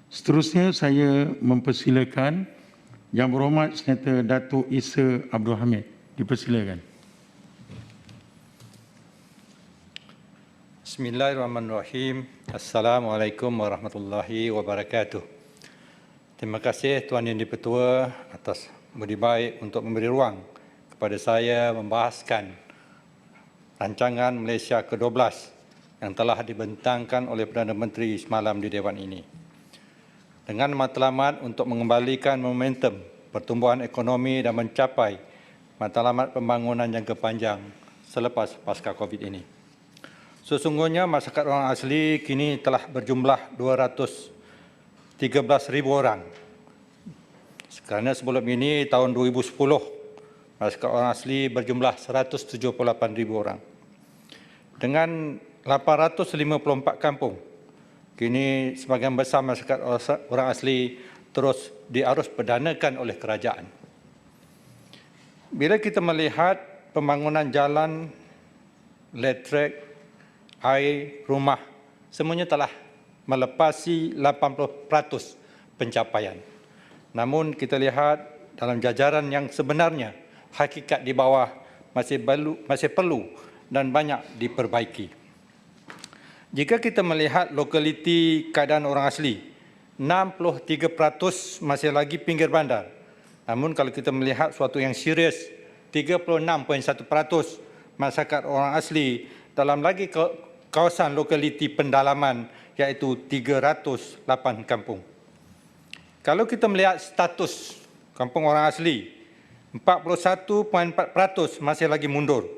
Seterusnya saya mempersilakan Yang Berhormat Senator Datuk Isa Abdul Hamid. Dipersilakan. Bismillahirrahmanirrahim. Assalamualaikum warahmatullahi wabarakatuh. Terima kasih Tuan Yang di-Pertua atas budi baik untuk memberi ruang kepada saya membahaskan rancangan Malaysia ke-12 yang telah dibentangkan oleh Perdana Menteri semalam di Dewan ini. Dengan matlamat untuk mengembalikan momentum pertumbuhan ekonomi dan mencapai matlamat pembangunan jangka panjang selepas pasca COVID ini. Sesungguhnya masyarakat orang asli kini telah berjumlah 213,000 orang. Kerana sebelum ini tahun 2010 masyarakat orang asli berjumlah 178,000 orang. Dengan 854 kampung, kini sebahagian besar masyarakat orang asli terus diarus perdanakan oleh kerajaan. Bila kita melihat pembangunan jalan, elektrik, air, rumah, semuanya telah melepasi 80% pencapaian. Namun kita lihat dalam jajaran yang sebenarnya, hakikat di bawah masih perlu dan banyak diperbaiki. Jika kita melihat lokaliti keadaan orang asli, 63% masih lagi pinggir bandar. Namun kalau kita melihat suatu yang serius, 36.1% masyarakat orang asli dalam lagi kawasan lokaliti pendalaman iaitu 308 kampung. Kalau kita melihat status kampung orang asli, 41.4% masih lagi mundur.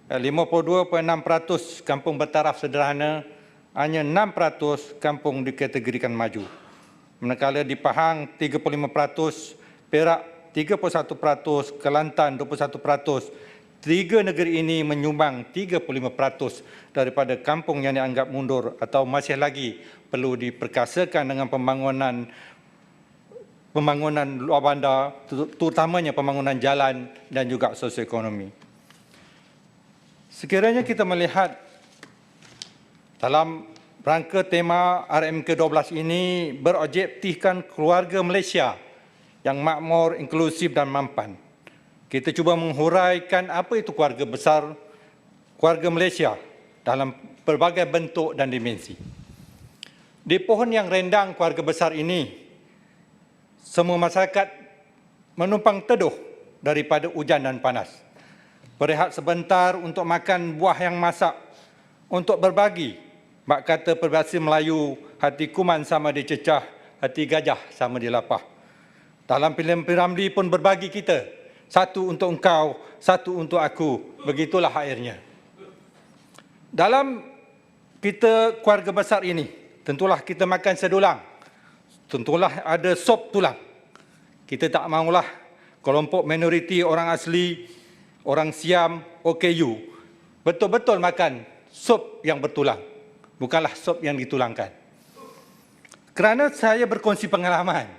52.6% kampung bertaraf sederhana, hanya 6% kampung dikategorikan maju. Manakala di Pahang 35%, Perak 31%, Kelantan 21%, tiga negeri ini menyumbang 35% daripada kampung yang dianggap mundur atau masih lagi perlu diperkasakan dengan pembangunan luar bandar, terutamanya pembangunan jalan dan juga sosioekonomi. Sekiranya kita melihat dalam rangka tema RMK12 ini berobjektifkan keluarga Malaysia yang makmur, inklusif dan mampan. Kita cuba menghuraikan apa itu keluarga besar, keluarga Malaysia dalam pelbagai bentuk dan dimensi. Di pohon yang rendang keluarga besar ini, semua masyarakat menumpang teduh daripada hujan dan panas. Berehat sebentar untuk makan buah yang masak, untuk berbagi. Bak kata peribahasa Melayu, hati kuman sama dicecah, hati gajah sama dilapah. Dalam filem Piramli pun berbagi kita. Satu untuk engkau, satu untuk aku. Begitulah akhirnya. Dalam kita keluarga besar ini, tentulah kita makan sedulang. Tentulah ada sop tulang. Kita tak maulah kelompok minoriti orang asli, orang Siam, OKU, betul-betul makan sop yang bertulang. Bukanlah sop yang ditulangkan. Kerana saya berkongsi pengalaman,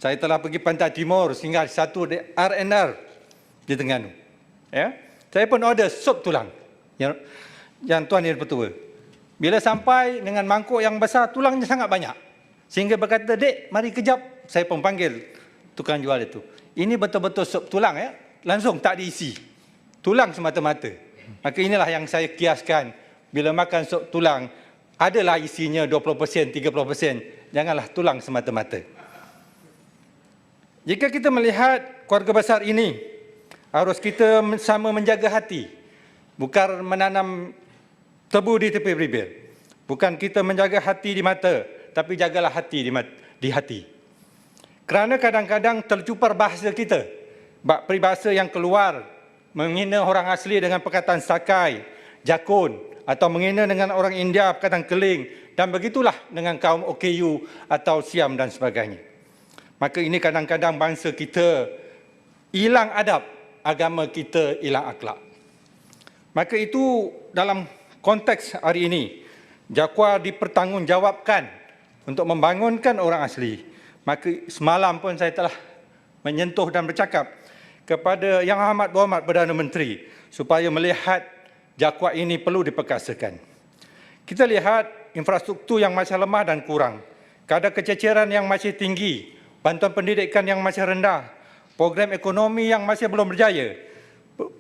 saya telah pergi Pantai Timur sehingga satu RNR di Terengganu. Ya, saya pun order sup tulang yang Tuan Yang Pertua. Bila sampai dengan mangkuk yang besar, tulangnya sangat banyak. Sehingga berkata, "Dek, mari kejap." Saya pun panggil tukang jual itu. Ini betul-betul sup tulang, ya, langsung tak diisi. Tulang semata-mata. Maka inilah yang saya kiaskan. Bila makan sup tulang, adalah isinya 20%, 30%. Janganlah tulang semata-mata. Jika kita melihat keluarga besar ini, harus kita sama menjaga hati. Bukan menanam tebu di tepi bibir. Bukan kita menjaga hati di mata, tapi jagalah hati di hati. Kerana kadang-kadang tercupar bahasa kita. Peribahasa yang keluar, menghina orang asli dengan perkataan sakai, jakun, atau menghina dengan orang India perkataan keling, dan begitulah dengan kaum OKU atau Siam dan sebagainya. Maka ini kadang-kadang bangsa kita hilang adab, agama kita hilang akhlak. Maka itu dalam konteks hari ini, Jaguar dipertanggungjawabkan untuk membangunkan orang asli. Maka semalam pun saya telah menyentuh dan bercakap kepada Yang Amat Berhormat Perdana Menteri supaya melihat Jaguar ini perlu diperkasakan. Kita lihat infrastruktur yang masih lemah dan kurang. kadar kececeran yang masih tinggi, bantuan pendidikan yang masih rendah, program ekonomi yang masih belum berjaya,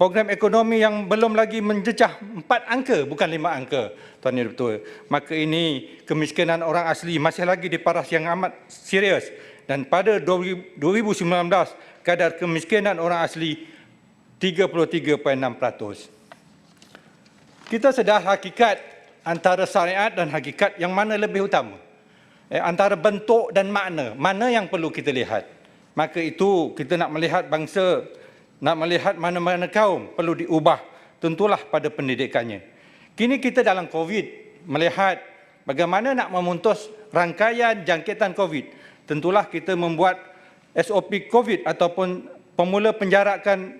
program ekonomi yang belum lagi menjejah 4 angka, bukan 5 angka, Tuan Yang Dipertua. Maka ini kemiskinan orang asli masih lagi diparas yang amat serius. Dan pada 2019, kadar kemiskinan orang asli 33.6%. Kita sedar hakikat antara syariat dan hakikat yang mana lebih utama. Antara bentuk dan makna, mana yang perlu kita lihat. Maka itu kita nak melihat bangsa, nak melihat mana-mana kaum perlu diubah, tentulah pada pendidikannya. Kini kita dalam COVID, melihat bagaimana nak memutus rangkaian jangkitan COVID. Tentulah kita membuat SOP COVID ataupun pemula penjarakan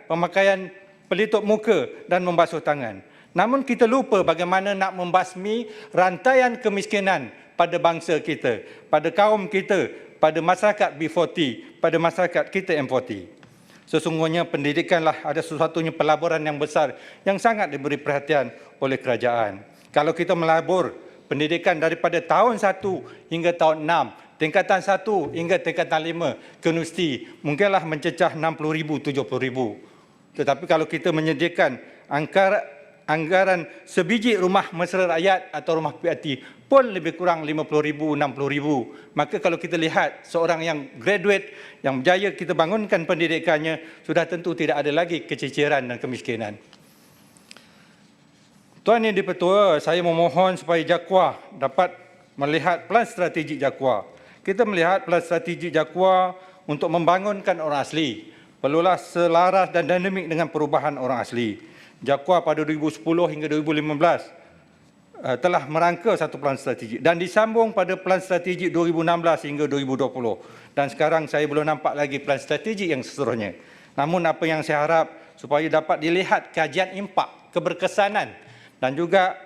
pemakaian pelitup muka dan membasuh tangan. Namun kita lupa bagaimana nak membasmi rantaian kemiskinan pada bangsa kita, pada kaum kita, pada masyarakat B40, pada masyarakat kita M40. Sesungguhnya pendidikanlah ada sesuatunya pelaburan yang besar yang sangat diberi perhatian oleh kerajaan. Kalau kita melabur pendidikan daripada tahun 1 hingga tahun 6, tingkatan 1 hingga tingkatan 5 ke universiti, mungkinlah mencecah 60,000, 70,000. Tetapi kalau kita menyediakan anggaran sebiji rumah mesra rakyat atau rumah PRT pun lebih kurang 50,000, 60,000. Maka kalau kita lihat seorang yang graduate, yang berjaya kita bangunkan pendidikannya, sudah tentu tidak ada lagi kececeran dan kemiskinan. Tuan Yang Dipertua, saya memohon supaya JAKWA dapat melihat pelan strategik JAKWA. Kita melihat pelan strategik JAKWA untuk membangunkan orang asli. Perlulah selaras dan dinamik dengan perubahan orang asli. JAKWA pada 2010 hingga 2015 telah merangka satu pelan strategik dan disambung pada pelan strategik 2016 hingga 2020. Dan sekarang saya belum nampak lagi pelan strategik yang seterusnya. Namun apa yang saya harap supaya dapat dilihat kajian impak, keberkesanan dan juga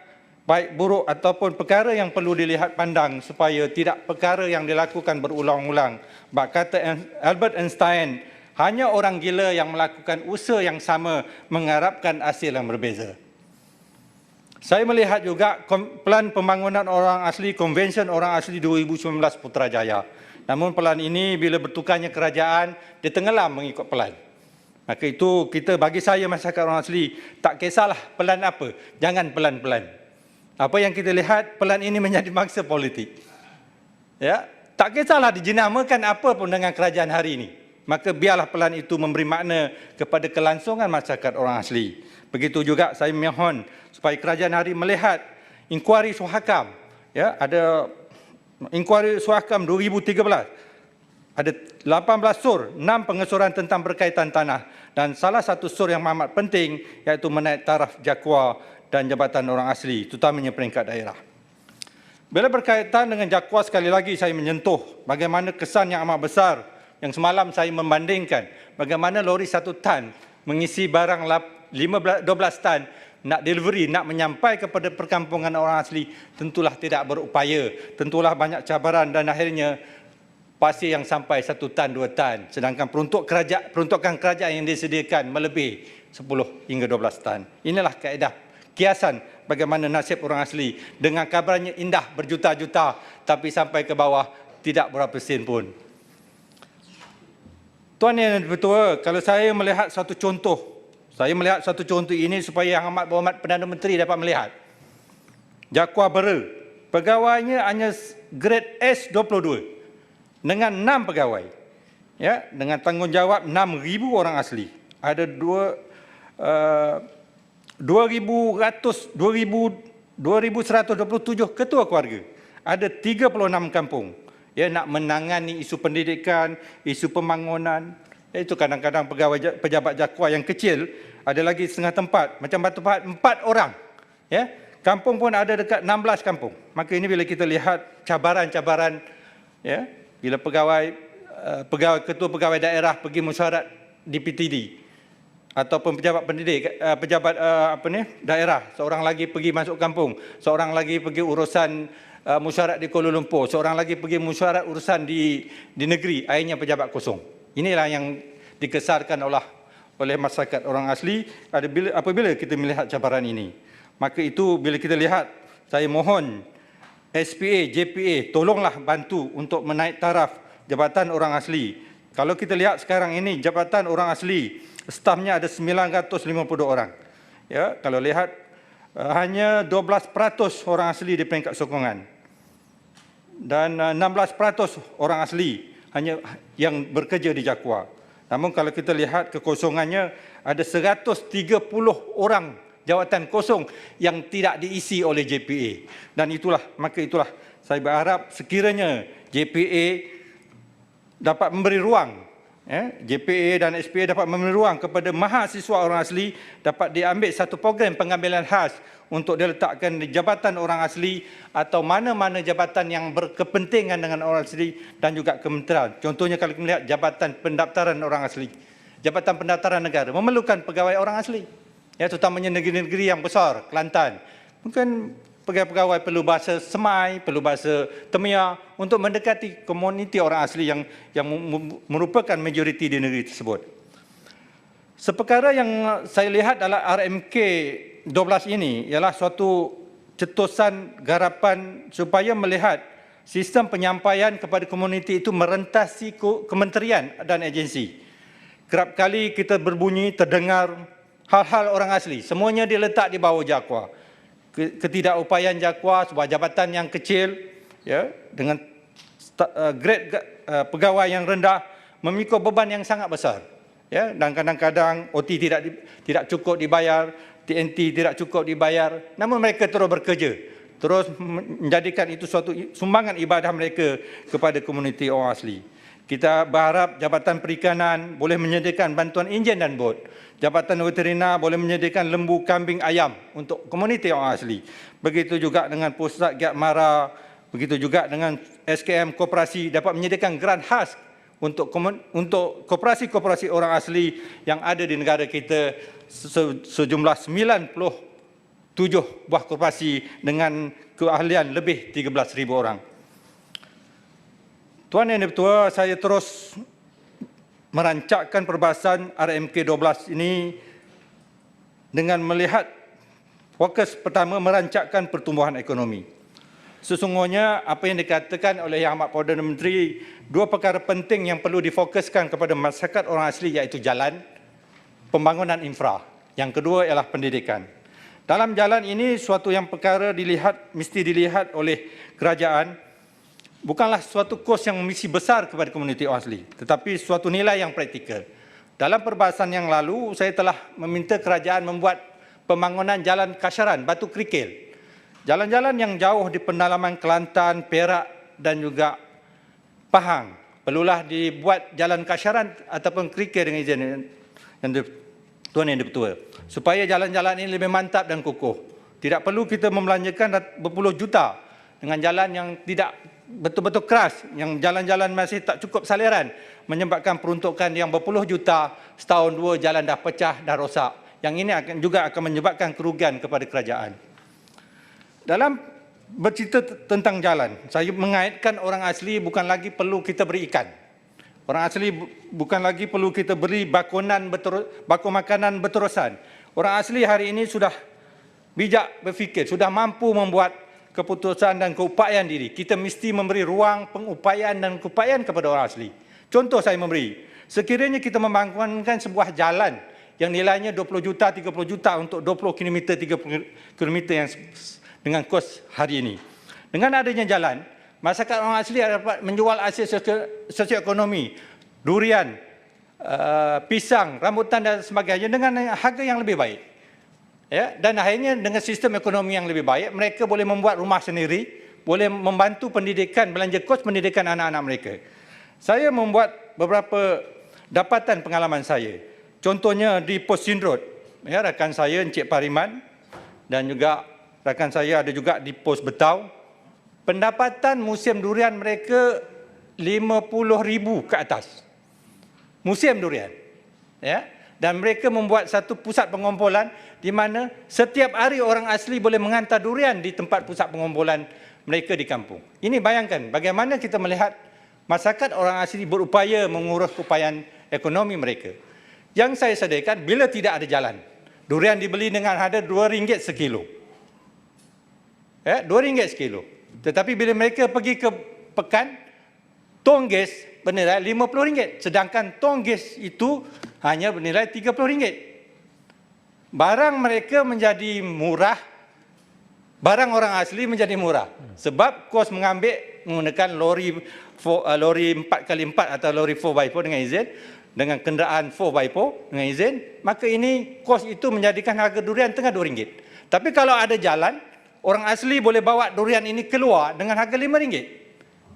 baik buruk ataupun perkara yang perlu dilihat pandang supaya tidak perkara yang dilakukan berulang-ulang. Bak kata Albert Einstein, hanya orang gila yang melakukan usaha yang sama mengharapkan hasil yang berbeza. Saya melihat juga pelan pembangunan orang asli, Konvensyen Orang Asli 2019 Putrajaya. Namun pelan ini bila bertukarnya kerajaan, dia tenggelam mengikut pelan. Maka itu kita, bagi saya masyarakat orang asli, tak kisahlah pelan apa, jangan pelan-pelan. Apa yang kita lihat, pelan ini menjadi mangsa politik. Ya, tak kisahlah dijenamakan apa pun dengan kerajaan hari ini. Maka biarlah pelan itu memberi makna kepada kelangsungan masyarakat orang asli. Begitu juga saya mohon supaya kerajaan hari melihat inkuari Suhakam. Ya, ada inkuari Suhakam 2013. Ada 18 sur, 6 pengesuran tentang berkaitan tanah dan salah satu sur yang amat penting iaitu menaik taraf JAKWA dan Jabatan Orang Asli, terutamanya peringkat daerah. Bila berkaitan dengan JAKWA, sekali lagi saya menyentuh bagaimana kesan yang amat besar yang semalam saya membandingkan bagaimana lori 1 tan mengisi barang 12 tan nak delivery, nak menyampai kepada perkampungan orang asli, tentulah tidak berupaya, tentulah banyak cabaran dan akhirnya pasir yang sampai 1 tan, 2 tan. Sedangkan peruntukan kerajaan yang disediakan melebihi 10 hingga 12 tan. Inilah kaedah kiasan bagaimana nasib orang asli. Dengan kabarnya indah berjuta-juta, tapi sampai ke bawah tidak berapa sen pun. Tuan Yang Dipertua, kalau saya melihat satu contoh, ini supaya Yang Amat Berhormat Perdana Menteri dapat melihat. JAKWA Bera, pegawainya hanya grade S22. Dengan 6 pegawai, ya, dengan tanggungjawab 6,000 orang asli. Ada 2,127 ketua keluarga. Ada 36 kampung. Ya, nak menangani isu pendidikan, isu pembangunan. Itu kadang-kadang pegawai pejabat JAKWA yang kecil, ada lagi setengah tempat. Macam Batu Pahat, 4 orang. Ya, kampung pun ada dekat 16 kampung. Maka ini bila kita lihat cabaran-cabaran, ya, bila ketua pegawai daerah pergi mesyuarat di PTD ataupun pejabat pendidik, daerah, seorang lagi pergi masuk kampung, seorang lagi pergi urusan mesyuarat di Kuala Lumpur, seorang lagi pergi mesyuarat urusan di negeri, akhirnya pejabat kosong. Inilah yang dikesarkan oleh masyarakat orang asli apabila kita melihat cabaran ini. Maka itu bila kita lihat, saya mohon SPA, JPA, tolonglah bantu untuk menaik taraf Jabatan Orang Asli. Kalau kita lihat sekarang ini, Jabatan Orang Asli, stafnya ada 952 orang. Ya, kalau lihat hanya 12% orang asli di peringkat sokongan. Dan 16% orang asli hanya yang bekerja di Jakwa. Namun kalau kita lihat kekosongannya, ada 130 orang jawatan kosong yang tidak diisi oleh JPA. Dan maka itulah saya berharap sekiranya JPA dapat memberi ruang, JPA dan SPA dapat memberi ruang kepada mahasiswa orang asli, dapat diambil satu program pengambilan khas untuk diletakkan di Jabatan Orang Asli atau mana-mana jabatan yang berkepentingan dengan orang asli dan juga kementerian. Contohnya kalau kita melihat Jabatan Pendaftaran Orang Asli, Jabatan Pendaftaran Negara memerlukan pegawai orang asli. Ya, terutamanya negeri-negeri yang besar, Kelantan. Mungkin pegawai-pegawai perlu bahasa Semai, perlu bahasa Temia untuk mendekati komuniti orang asli yang merupakan majoriti di negeri tersebut. Seperkara yang saya lihat dalam RMK 12 ini ialah suatu cetusan garapan supaya melihat sistem penyampaian kepada komuniti itu merentasi kementerian dan agensi. Kerap kali kita berbunyi terdengar hal-hal orang asli, semuanya diletak di bawah Jakwa. Ketidakupayaan Jakwa, sebuah jabatan yang kecil, ya, dengan grade pegawai yang rendah, memikul beban yang sangat besar. Ya, dan kadang-kadang OT tidak cukup dibayar, TNT tidak cukup dibayar, namun mereka terus bekerja, terus menjadikan itu suatu sumbangan ibadah mereka kepada komuniti orang asli. Kita berharap Jabatan Perikanan boleh menyediakan bantuan enjin dan bot. Jabatan Veterina boleh menyediakan lembu, kambing, ayam untuk komuniti orang asli. Begitu juga dengan Pusat Giat Mara, begitu juga dengan SKM Koperasi dapat menyediakan grant khas untuk koperasi-koperasi orang asli yang ada di negara kita, sejumlah 97 buah koperasi dengan keahlian lebih 13,000 orang. Tuan Yang Dipertua, saya terus merancangkan perbahasan RMK 12 ini dengan melihat fokus pertama merancangkan pertumbuhan ekonomi. Sesungguhnya apa yang dikatakan oleh Yang Amat Perdana Menteri, dua perkara penting yang perlu difokuskan kepada masyarakat orang asli iaitu jalan, pembangunan infra. Yang kedua ialah pendidikan. Dalam jalan ini suatu yang perkara mesti dilihat oleh kerajaan, bukanlah suatu kos yang misi besar kepada komuniti orang asli, tetapi suatu nilai yang praktikal. Dalam perbahasan yang lalu, saya telah meminta kerajaan membuat pembangunan jalan kasaran, Batu Kerikil. Jalan-jalan yang jauh di pendalaman Kelantan, Perak dan juga Pahang perlulah dibuat jalan kasaran ataupun kerikil dengan izin Tuan Yang Dipertua, supaya jalan-jalan ini lebih mantap dan kukuh. Tidak perlu kita membelanjakan berpuluh juta dengan jalan yang tidak betul-betul keras, yang jalan-jalan masih tak cukup saliran, menyebabkan peruntukan yang berpuluh juta, setahun dua jalan dah pecah, dah rosak. Yang ini juga akan menyebabkan kerugian kepada kerajaan. Dalam bercerita tentang jalan, saya mengaitkan orang asli bukan lagi perlu kita beri ikan. Orang asli bukan lagi perlu kita beri bako makanan berterusan. Orang asli hari ini sudah bijak berfikir, sudah mampu membuat keputusan dan keupayaan diri. Kita mesti memberi ruang pengupayaan dan keupayaan kepada orang asli. Contoh saya memberi, sekiranya kita membangunkan sebuah jalan yang nilainya 20 juta, 30 juta untuk 20 km, 30 km yang dengan kos hari ini. Dengan adanya jalan, masyarakat orang asli dapat menjual hasil sosioekonomi, durian, pisang, rambutan dan sebagainya dengan harga yang lebih baik. Ya, dan akhirnya dengan sistem ekonomi yang lebih baik, mereka boleh membuat rumah sendiri, boleh membantu pendidikan, belanja kos pendidikan anak-anak mereka. Saya membuat beberapa dapatan pengalaman saya. Contohnya di Pos Sindrut, ya, rakan saya Encik Pariman dan juga rakan saya ada juga di Pos Betau. Pendapatan musim durian mereka 50,000 ke atas. Musim durian. Ya. Dan mereka membuat satu pusat pengumpulan di mana setiap hari orang asli boleh menghantar durian di tempat pusat pengumpulan mereka di kampung. Ini bayangkan bagaimana kita melihat masyarakat orang asli berupaya mengurus keupayaan ekonomi mereka. Yang saya sediakan bila tidak ada jalan, durian dibeli dengan harga RM2 sekilo. Ya, RM2 sekilo. Tetapi bila mereka pergi ke Pekan, tong gas bernilai RM50, sedangkan tong gas itu hanya bernilai RM30. Barang mereka menjadi murah, barang orang asli menjadi murah. Sebab kos mengambil menggunakan lori 4x4 atau lori 4x4 dengan izin, dengan kenderaan 4x4 dengan izin, maka ini kos itu menjadikan harga durian tengah RM2. Tapi kalau ada jalan, orang asli boleh bawa durian ini keluar dengan harga RM5.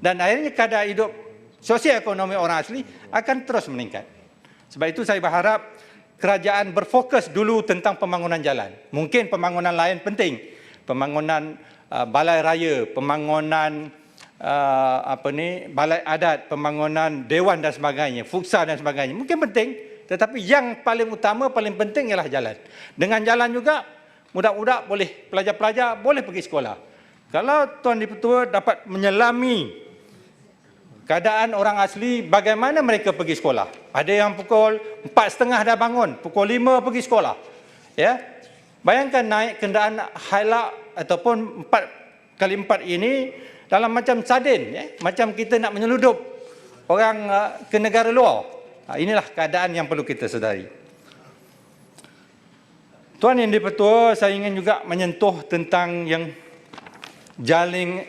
Dan akhirnya kadar hidup sosial ekonomi orang asli akan terus meningkat. Sebab itu saya berharap kerajaan berfokus dulu tentang pembangunan jalan. Mungkin pembangunan lain penting. Pembangunan balai raya, pembangunan balai adat, pembangunan dewan dan sebagainya, futsal dan sebagainya. Mungkin penting, tetapi yang paling utama, paling penting ialah jalan. Dengan jalan juga, budak-budak boleh, pelajar-pelajar boleh pergi sekolah. Kalau Tuan Dipertua dapat menyelami keadaan orang asli, bagaimana mereka pergi sekolah. Ada yang pukul 4.30 dah bangun, pukul 5 pergi sekolah. Ya, bayangkan naik kenderaan Hilux ataupun 4x4 ini dalam macam sardin, ya? Macam kita nak menyeludup orang ke negara luar. Inilah keadaan yang perlu kita sedari. Tuan Yang Dipertua, saya ingin juga menyentuh tentang yang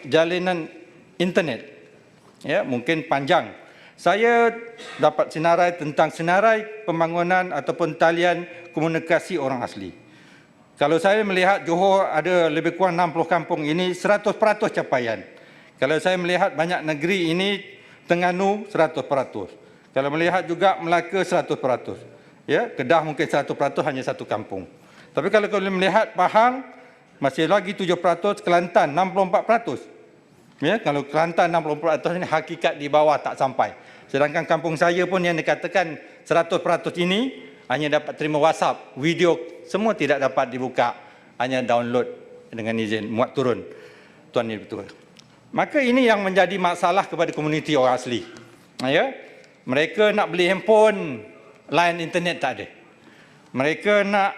jalinan internet. Ya, mungkin panjang. Saya dapat senarai tentang senarai pembangunan ataupun talian komunikasi orang asli. Kalau saya melihat Johor ada lebih kurang 60 kampung ini, 100% capaian. Kalau saya melihat banyak negeri ini, Terengganu 100%. Kalau melihat juga Melaka 100%. Ya, Kedah mungkin 100%, hanya satu kampung. Tapi kalau melihat Pahang masih lagi 7%, Kelantan 64%. Ya, kalau Kelantan 60% ini hakikat di bawah tak sampai. Sedangkan kampung saya pun yang dikatakan 100% ini hanya dapat terima WhatsApp, video semua tidak dapat dibuka, hanya download dengan izin muat turun. Tuan Yang Dipertua. Maka ini yang menjadi masalah kepada komuniti orang asli. Ya, mereka nak beli handphone, line internet tak ada. Mereka nak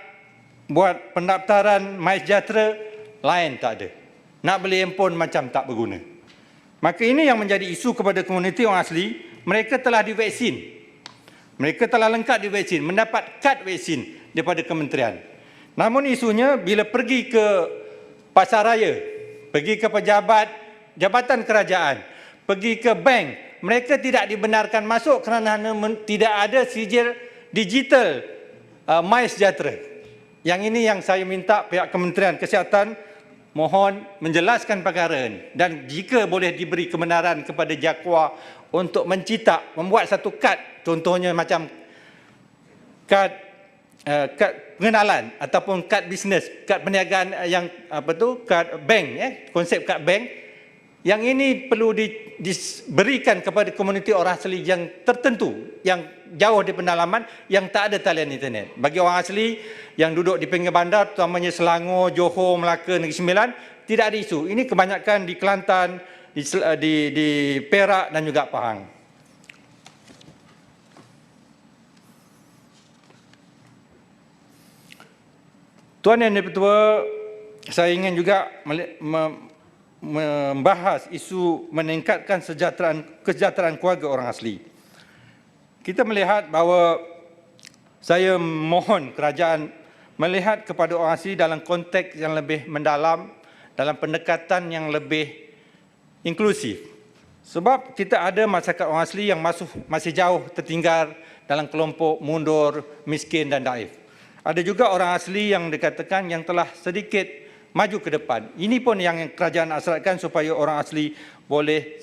buat pendaftaran MySejahtera, line tak ada. Nak beli handphone macam tak berguna. Maka ini yang menjadi isu kepada komuniti orang asli. Mereka telah divaksin. Mereka telah lengkap divaksin, mendapat kad vaksin daripada kementerian. Namun isunya bila pergi ke pasaraya, pergi ke pejabat jabatan kerajaan, pergi ke bank, mereka tidak dibenarkan masuk kerana tidak ada sijil digital MySejahtera. Yang ini yang saya minta pihak Kementerian Kesihatan mohon menjelaskan perkara ini, dan jika boleh diberi kebenaran kepada JAKWA untuk mencipta, membuat satu kad, contohnya macam kad pengenalan ataupun kad bisnes, kad perniagaan yang kad bank, ya, konsep kad bank. Yang ini perlu diberikan kepada komuniti orang asli yang tertentu, yang jauh di pedalaman, yang tak ada talian internet. Bagi orang asli yang duduk di pinggir bandar, terutamanya Selangor, Johor, Melaka, Negeri Sembilan, tidak ada isu. Ini kebanyakan di Kelantan, di Perak dan juga Pahang. Tuan Yang Dipertua, saya ingin juga membahas isu meningkatkan kesejahteraan keluarga orang asli. Kita melihat bahawa saya mohon kerajaan melihat kepada orang asli dalam konteks yang lebih mendalam, dalam pendekatan yang lebih inklusif. Sebab kita ada masyarakat orang asli yang masih jauh tertinggal dalam kelompok mundur, miskin dan daif. Ada juga orang asli yang dikatakan yang telah sedikit maju ke depan. Ini pun yang kerajaan hasratkan supaya orang asli boleh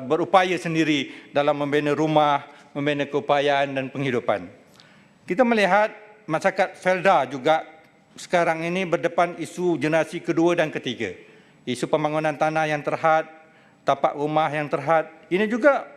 berupaya sendiri dalam membina rumah, membina keupayaan dan penghidupan. Kita melihat masyarakat Felda juga sekarang ini berdepan isu generasi kedua dan ketiga. Isu pembangunan tanah yang terhad, tapak rumah yang terhad. Ini juga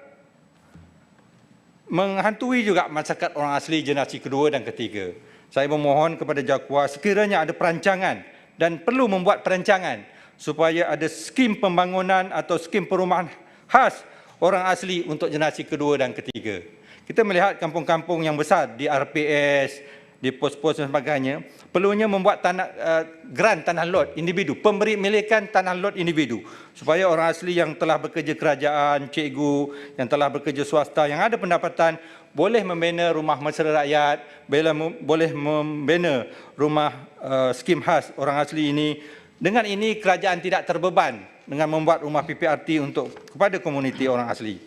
menghantui juga masyarakat orang asli generasi kedua dan ketiga. Saya memohon kepada JAKWA sekiranya ada perancangan dan perlu membuat perancangan supaya ada skim pembangunan atau skim perumahan khas orang asli untuk generasi kedua dan ketiga. Kita melihat kampung-kampung yang besar di RPS, di pos-pos dan sebagainya, perlunya membuat grant tanah lot individu, pemberi milikan tanah lot individu, supaya orang asli yang telah bekerja kerajaan, cikgu, yang telah bekerja swasta, yang ada pendapatan, boleh membina rumah mesra rakyat, boleh membina rumah skim khas orang asli ini. Dengan ini kerajaan tidak terbeban dengan membuat rumah PPRT untuk kepada komuniti orang asli.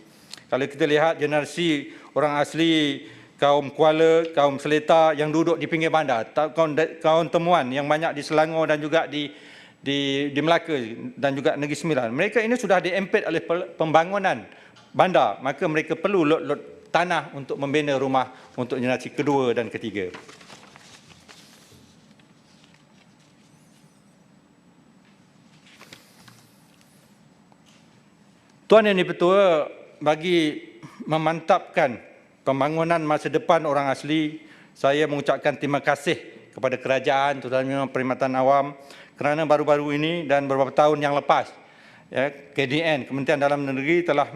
Kalau kita lihat generasi orang asli kaum Kuala, kaum Seletar yang duduk di pinggir bandar, kaum temuan yang banyak di Selangor dan juga di Melaka dan juga Negeri Sembilan. Mereka ini sudah diempit oleh pembangunan bandar, maka mereka perlu lot-lot tanah untuk membina rumah untuk generasi kedua dan ketiga. Tuan Yang Di-Pertua, bagi memantapkan pembangunan masa depan orang asli, saya mengucapkan terima kasih kepada kerajaan, terutamanya Perkhidmatan Awam, kerana baru-baru ini dan beberapa tahun yang lepas, KDN, Kementerian Dalam Negeri telah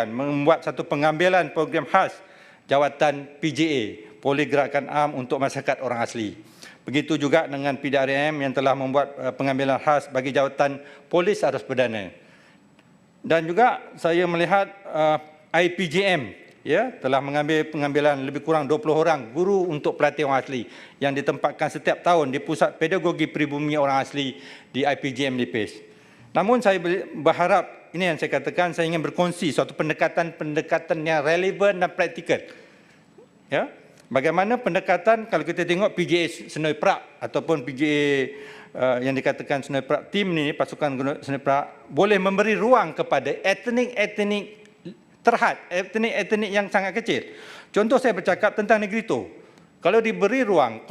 membuat satu pengambilan program khas jawatan PGA, Polis Gerakan Am untuk Masyarakat Orang Asli. Begitu juga dengan PDRM yang telah membuat pengambilan khas bagi jawatan Polis Arus Perdana. Dan juga saya melihat IPGM telah mengambil pengambilan lebih kurang 20 orang guru untuk pelatih orang asli yang ditempatkan setiap tahun di Pusat Pedagogi Pribumi Orang Asli di IPGM Lipis. Namun saya berharap, ini yang saya katakan, saya ingin berkongsi suatu pendekatan yang relevan dan praktikal. Bagaimana pendekatan kalau kita tengok PGA Senoi Perak ataupun PGA yang dikatakan Senoi Perak tim ini, pasukan Senoi Perak, boleh memberi ruang kepada etnik-etnik terhad, etnik-etnik yang sangat kecil. Contoh saya bercakap tentang Negrito. Kalau diberi ruang,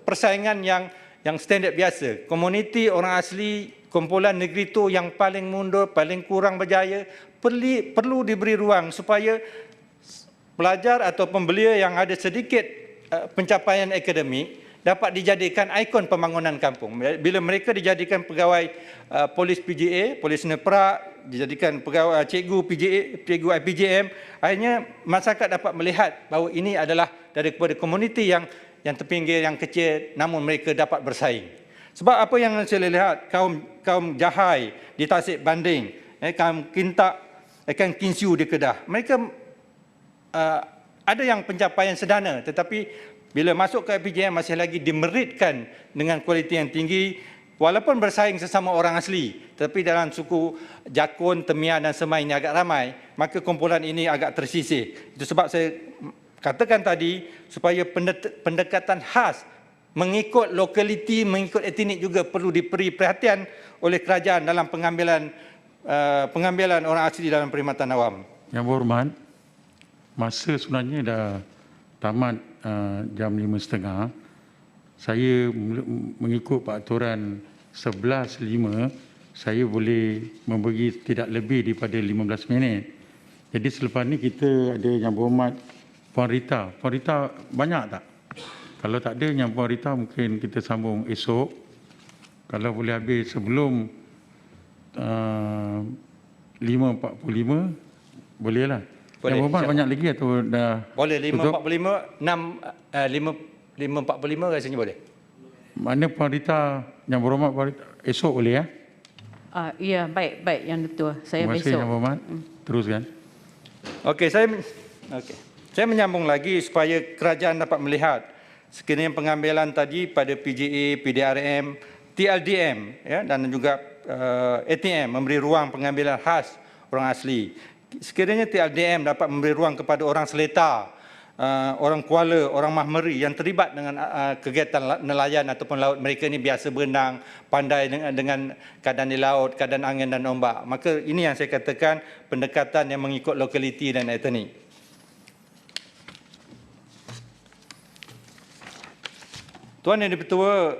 persaingan yang standard biasa, komuniti orang asli, kumpulan Negrito yang paling mundur, paling kurang berjaya, perlu diberi ruang supaya pelajar atau pembelia yang ada sedikit pencapaian akademik dapat dijadikan ikon pembangunan kampung. Bila mereka dijadikan pegawai polis PGA, polis Senoi Perak, dijadikan pegawai cikgu PGA, cikgu IPGM, akhirnya masyarakat dapat melihat bahawa ini adalah daripada komuniti yang terpinggir, yang kecil, namun mereka dapat bersaing. Sebab apa yang saya lihat, kaum Jahai di Tasik Banding, kaum Kintak, kaum Kinsiu di Kedah, mereka ada yang pencapaian sederhana, tetapi bila masuk ke IPGM masih lagi dimeritkan dengan kualiti yang tinggi, walaupun bersaing sesama orang asli, tetapi dalam suku Jakun, Temian dan Semai ini agak ramai, maka kumpulan ini agak tersisih. Itu sebab saya katakan tadi, supaya pendekatan khas mengikut lokaliti, mengikut etnik juga perlu diberi perhatian oleh kerajaan dalam pengambilan orang asli dalam perkhidmatan awam. Yang berhormat, masa sebenarnya dah tamat jam 5.30. Saya mengikut peraturan 11.5, saya boleh memberi tidak lebih daripada 15 minit. Jadi selepas ni kita ada Yang Berhormat Puan Rita. Puan Rita banyak tak? Kalau tak ada Yang Puan Rita mungkin kita sambung esok. Kalau boleh habis sebelum 5.45, bolehlah. Boleh, Yang Berhormat banyak lagi atau dah? Boleh 5.45, 5.45 rasanya boleh. Mana Puan Rita, Yang Berhormat Puan Rita, esok boleh ya? Ya, baik Yang Ketua. Saya Terima kasih besok. Yang Berhormat. Teruskan. Okey, saya menyambung lagi supaya kerajaan dapat melihat sekiranya pengambilan tadi pada PGA, PDRM, TLDM dan juga ATM memberi ruang pengambilan khas orang asli. Sekiranya TLDM dapat memberi ruang kepada orang Seletar, orang Kuala, orang Mahmeri yang terlibat dengan kegiatan nelayan ataupun laut, mereka ini biasa berenang, pandai dengan keadaan di laut, keadaan angin dan ombak. Maka ini yang saya katakan pendekatan yang mengikut lokaliti dan etnik. Tuan Yang Di-Pertua,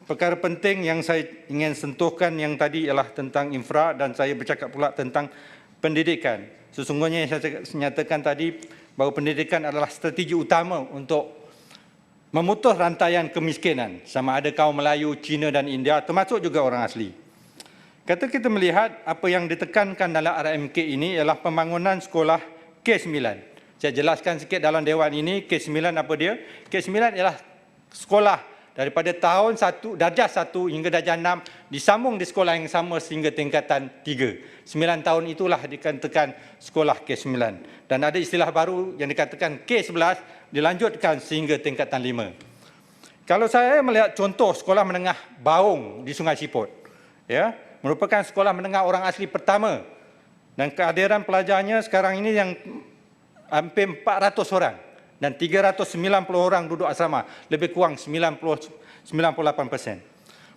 perkara penting yang saya ingin sentuhkan yang tadi ialah tentang infra, dan saya bercakap pula tentang pendidikan. Sesungguhnya yang saya nyatakan tadi bahawa pendidikan adalah strategi utama untuk memutus rantaian kemiskinan, sama ada kaum Melayu, Cina dan India, termasuk juga orang asli. Kata kita melihat apa yang ditekankan dalam RMK ini ialah pembangunan sekolah K9. Saya jelaskan sikit dalam Dewan ini, K9 apa dia? K9 ialah sekolah daripada tahun 1, darjah 1 hingga darjah 6 disambung di sekolah yang sama sehingga tingkatan 3. 9 tahun itulah dikatakan sekolah K9. Dan ada istilah baru yang dikatakan K11 dilanjutkan sehingga tingkatan 5. Kalau saya melihat contoh sekolah menengah Baung di Sungai Siput, ya, merupakan sekolah menengah orang asli pertama dan kehadiran pelajarnya sekarang ini yang hampir 400 orang. Dan 390 orang duduk asrama, lebih kurang 98%.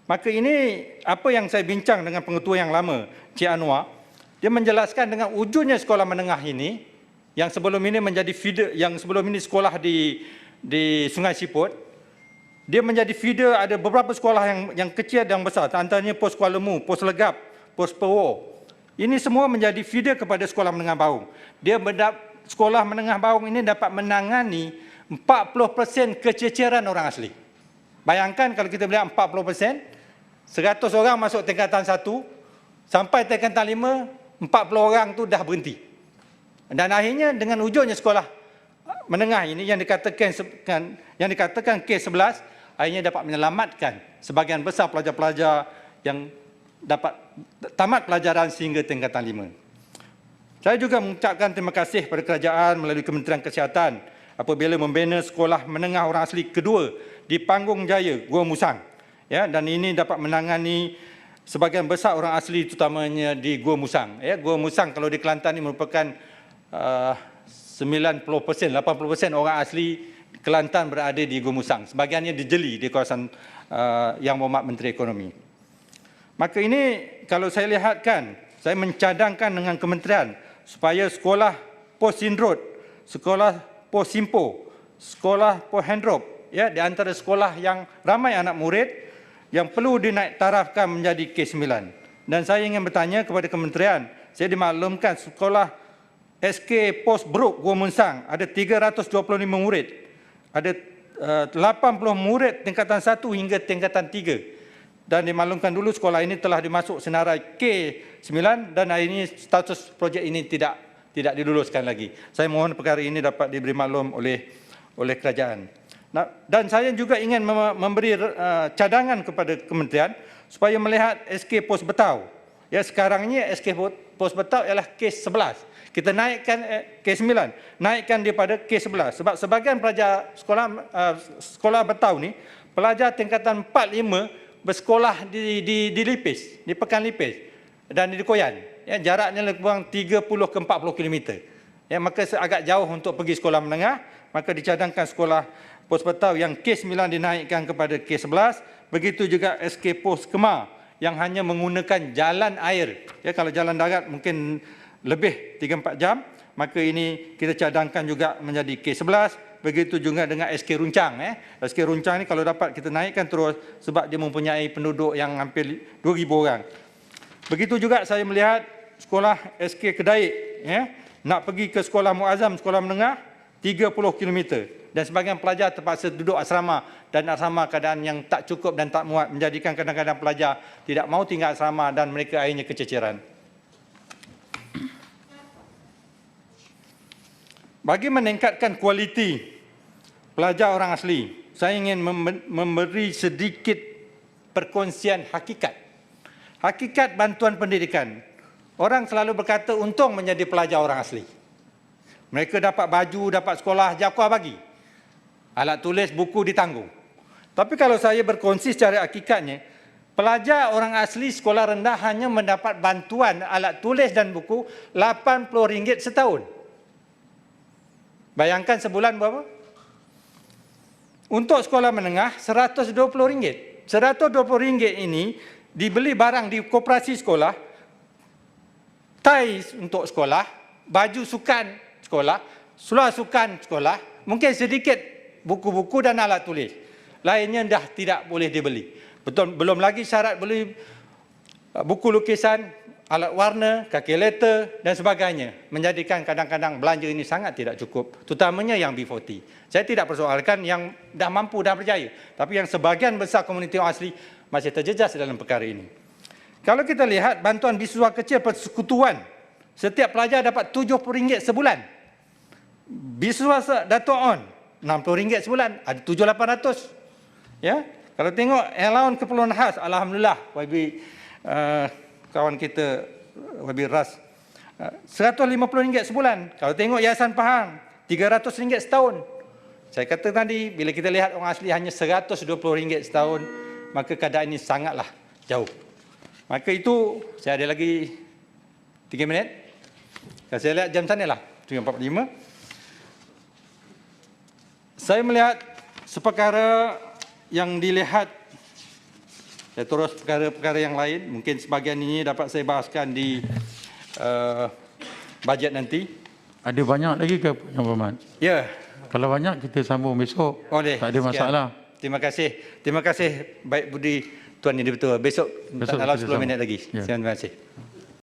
Maka ini apa yang saya bincang dengan pengetua yang lama, Cik Anwar, dia menjelaskan dengan wujudnya sekolah menengah ini, yang sebelum ini menjadi feeder, yang sebelum ini sekolah di Sungai Siput, dia menjadi feeder, ada beberapa sekolah yang kecil dan besar, antaranya Pos Kuala Lemu, Pos Legap, Pos Pewo. Ini semua menjadi feeder kepada sekolah menengah Baung. Sekolah menengah Baung ini dapat menangani 40% kececeran orang asli. Bayangkan kalau kita melihat 40%, 100 orang masuk tingkatan 1, sampai tingkatan 5, 40 orang tu dah berhenti. Dan akhirnya dengan wujudnya sekolah menengah ini yang dikatakan K11, akhirnya dapat menyelamatkan sebahagian besar pelajar-pelajar yang dapat tamat pelajaran sehingga tingkatan 5. Saya juga mengucapkan terima kasih kepada kerajaan melalui Kementerian Kesihatan apabila membina sekolah menengah orang asli kedua di Panggung Jaya, Gua Musang. Ya, dan ini dapat menangani sebahagian besar orang asli terutamanya di Gua Musang. Ya, Gua Musang kalau di Kelantan ini merupakan 90%, 80% orang asli Kelantan berada di Gua Musang. Sebahagiannya di Jeli, di kawasan Yang Berhormat Menteri Ekonomi. Maka ini kalau saya lihatkan, saya mencadangkan dengan kementerian supaya sekolah Pos Sindrut, sekolah Pos Simpo, sekolah Pos Hendrop, ya, di antara sekolah yang ramai anak murid yang perlu dinaik tarafkan menjadi K9. Dan saya ingin bertanya kepada kementerian, saya dimaklumkan sekolah SK Pos Bruk Gua Musang ada 325 murid, ada 80 murid tingkatan 1 hingga tingkatan 3. Dan dimaklumkan dulu sekolah ini telah dimasuk senarai K9 dan hari ini status projek ini tidak diluluskan lagi. Saya mohon perkara ini dapat diberi maklum oleh kerajaan. Dan saya juga ingin memberi cadangan kepada kementerian supaya melihat SK Pos Betau. Ya, sekarang ini SK Pos Betau ialah K11. Kita naikkan K9, naikkan daripada K11 sebab sebahagian pelajar sekolah Betau ni pelajar tingkatan 4, 5 bersekolah di Lipis, di Pekan Lipis dan di Koyan. Ya, jaraknya lebih kurang 30 ke 40 km. Ya, maka agak jauh untuk pergi sekolah menengah, maka dicadangkan sekolah Pos Betau yang K9 dinaikkan kepada K11, begitu juga SK Pos Kemar yang hanya menggunakan jalan air. Ya, kalau jalan darat mungkin lebih 3-4 jam, maka ini kita cadangkan juga menjadi K11. Begitu juga dengan SK Runcang. SK Runcang ni kalau dapat kita naikkan terus sebab dia mempunyai penduduk yang hampir 2,000 orang. Begitu juga saya melihat sekolah SK Kedaik. Nak pergi ke sekolah Muazzam, sekolah menengah, 30 km. Dan sebahagian pelajar terpaksa duduk asrama dan asrama keadaan yang tak cukup dan tak muat menjadikan kadang-kadang pelajar tidak mahu tinggal asrama dan mereka akhirnya kececeran. Bagi meningkatkan kualiti pelajar orang asli, saya ingin memberi sedikit perkongsian hakikat. Hakikat bantuan pendidikan. Orang selalu berkata untung menjadi pelajar orang asli. Mereka dapat baju, dapat sekolah, Jakuah bagi. Alat tulis, buku ditanggung. Tapi kalau saya berkongsi secara hakikatnya, pelajar orang asli sekolah rendah hanya mendapat bantuan alat tulis dan buku RM80 setahun. Bayangkan sebulan berapa? Untuk sekolah menengah, RM120. RM120 ini dibeli barang di koperasi sekolah, tai untuk sekolah, baju sukan sekolah, seluar sukan sekolah, mungkin sedikit buku-buku dan alat tulis. Lainnya dah tidak boleh dibeli. Betul, belum lagi syarat beli buku lukisan, alat warna, kalkulator dan sebagainya. Menjadikan kadang-kadang belanja ini sangat tidak cukup. Terutamanya yang B40. Saya tidak persoalkan yang dah mampu, dah berjaya. Tapi yang sebahagian besar komuniti orang asli masih terjejas dalam perkara ini. Kalau kita lihat bantuan beasiswa kecil persekutuan, setiap pelajar dapat RM70 sebulan. Bis swasta Dato' On RM60 sebulan, ada 7,800. Ya, kalau tengok allowance keperluan khas, alhamdulillah YB kawan kita YB Ras RM150 sebulan. Kalau tengok Yayasan Pahang RM300 setahun. Saya kata tadi, bila kita lihat orang asli hanya RM120 setahun, maka keadaan ini sangatlah jauh. Maka itu, saya ada lagi 3 minit. Kalau saya lihat jam sana lah, 3.45. Saya melihat seperkara yang dilihat, saya terus perkara-perkara yang lain, mungkin sebahagian ini dapat saya bahaskan di bajet nanti. Ada banyak lagi ke Yang Berhormat? Ya. Kalau banyak kita sambung besok. Boleh. Tak ada Sekian. masalah. Terima kasih. Terima kasih baik budi Tuan Yang Dipertua. Besok Besok dalam kita 10 minit sambung. lagi. Ya. Terima kasih.